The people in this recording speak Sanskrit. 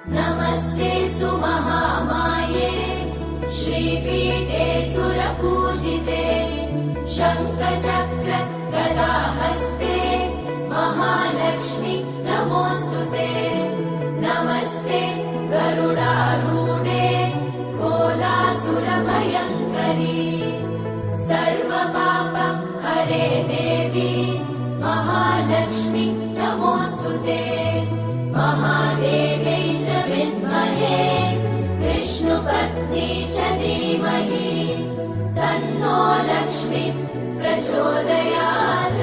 नमस्तेऽस्तु महामाये श्रीपीठे सुरपूजिते शङ्खचक्र गदाहस्ते महालक्ष्मि नमोऽस्तुते। नमस्ते गरुडारूढे कोलासुरभयङ्करी सर्वपाप हरे देवी महालक्ष्मि नमोऽस्तुते। महादेव्यै च विद्महे विष्णुपत्नी च धीमहि तन्नो लक्ष्मी प्रचोदयात्।